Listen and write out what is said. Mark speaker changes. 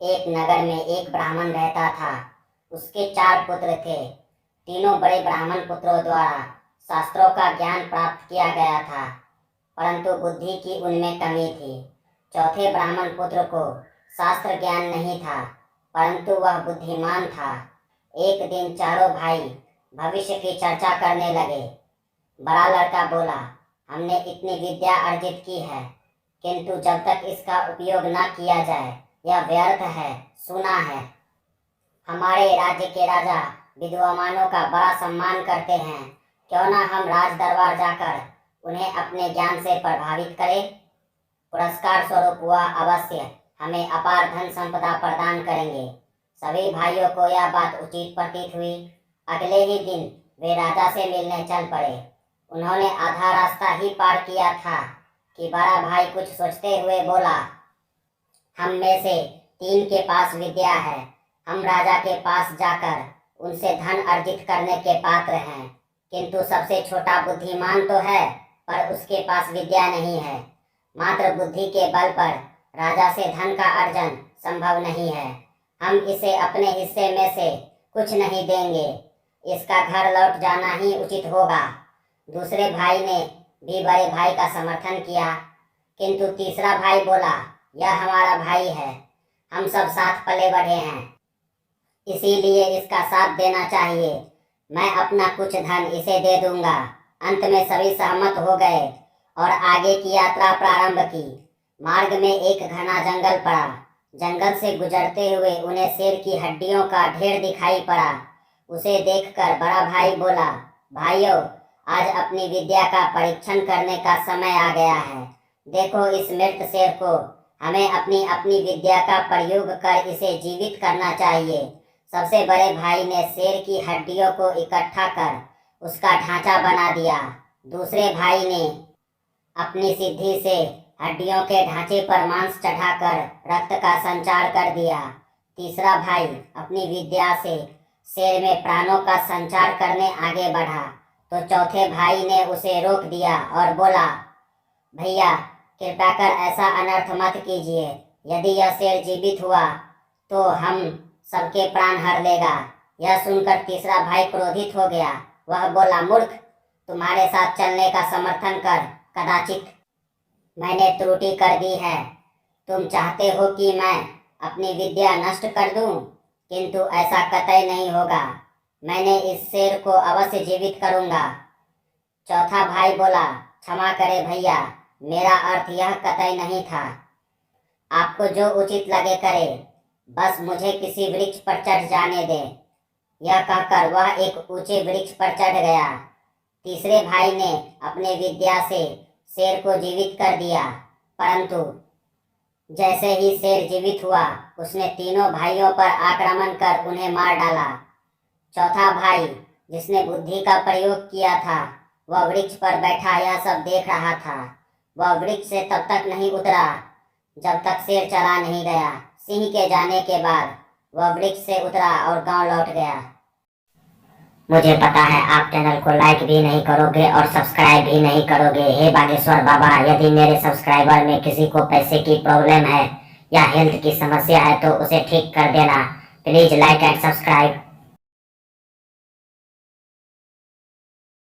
Speaker 1: एक नगर में एक ब्राह्मण रहता था। उसके 4 पुत्र थे। तीनों बड़े ब्राह्मण पुत्रों द्वारा शास्त्रों का ज्ञान प्राप्त किया गया था, परंतु बुद्धि की उनमें कमी थी। चौथे ब्राह्मण पुत्र को शास्त्र ज्ञान नहीं था, परंतु वह बुद्धिमान था। एक दिन चारों भाई भविष्य की चर्चा करने लगे। बड़ा लड़का बोला, हमने इतनी विद्या अर्जित की है, किंतु जब तक इसका उपयोग न किया जाए यह व्यर्थ है, सुना है। हमारे राज्य के राजा विद्वानों का बड़ा सम्मान करते हैं, क्यों न हम राज दरबार जाकर उन्हें अपने ज्ञान से प्रभावित करें। पुरस्कार स्वरूप वह अवश्य हमें अपार धन संपदा प्रदान करेंगे। सभी भाइयों को यह बात उचित प्रतीत हुई। अगले ही दिन वे राजा से मिलने चल पड़े। उन्होंने आधा रास्ता ही पार किया था कि बड़ा भाई कुछ सोचते हुए बोला, हम में से 3 के पास विद्या है। हम राजा के पास जाकर उनसे धन अर्जित करने के पात्र हैं, किंतु सबसे छोटा बुद्धिमान तो है, पर उसके पास विद्या नहीं है। मात्र बुद्धि के बल पर राजा से धन का अर्जन संभव नहीं है। हम इसे अपने हिस्से में से कुछ नहीं देंगे, इसका घर लौट जाना ही उचित होगा। दूसरे भाई ने भी बड़े भाई का समर्थन किया, किंतु तीसरा भाई बोला, यह हमारा भाई है, हम सब साथ पले बढ़े हैं, इसीलिए इसका साथ देना चाहिए। मैं अपना कुछ धन इसे दे दूंगा। अंत में सभी सहमत हो गए और आगे की यात्रा प्रारंभ की। मार्ग में एक घना जंगल पड़ा। जंगल से गुजरते हुए उन्हें शेर की हड्डियों का ढेर दिखाई पड़ा। उसे देखकर बड़ा भाई बोला, भाइयों, आज अपनी विद्या का परीक्षण करने का समय आ गया है। देखो इस मृत शेर को, हमें अपनी अपनी विद्या का प्रयोग कर इसे जीवित करना चाहिए। सबसे बड़े भाई ने शेर की हड्डियों को इकट्ठा कर उसका ढांचा बना दिया। दूसरे भाई ने अपनी सिद्धि से हड्डियों के ढांचे पर मांस चढ़ाकर रक्त का संचार कर दिया। तीसरा भाई अपनी विद्या से शेर में प्राणों का संचार करने आगे बढ़ा, तो चौथे भाई ने उसे रोक दिया और बोला, भैया कृपया कर ऐसा अनर्थ मत कीजिए। यदि यह शेर जीवित हुआ तो हम सबके प्राण हर लेगा। यह सुनकर तीसरा भाई क्रोधित हो गया। वह बोला, मूर्ख, तुम्हारे साथ चलने का समर्थन कर कदाचित मैंने त्रुटि कर दी है। तुम चाहते हो कि मैं अपनी विद्या नष्ट कर दूं, किंतु ऐसा कतई नहीं होगा। मैंने इस शेर को अवश्य जीवित करूंगा। चौथा भाई बोला, क्षमा करे भैया, मेरा अर्थ यह कतई नहीं था। आपको जो उचित लगे करे, बस मुझे किसी वृक्ष पर चढ़ जाने दें। यह कहकर वह एक ऊंचे वृक्ष पर चढ़ गया। तीसरे भाई ने अपने विद्या से शेर को जीवित कर दिया, परंतु जैसे ही शेर जीवित हुआ उसने तीनों भाइयों पर आक्रमण कर उन्हें मार डाला। चौथा भाई जिसने बुद्धि का प्रयोग किया था, वह वृक्ष पर बैठा यह सब देख रहा था। वह वृक्ष से तब तक नहीं उतरा जब तक शेर चला नहीं गया। सिंह के जाने के बाद वह वृक्ष से उतरा और गांव लौट गया। मुझे पता है आप चैनल को लाइक भी नहीं करोगे और सब्सक्राइब भी नहीं करोगे। हे बागेश्वर बाबा, यदि मेरे सब्सक्राइबर में किसी को पैसे की प्रॉब्लम है या हेल्थ की समस्या है तो उसे ठीक कर देना। Please like and subscribe.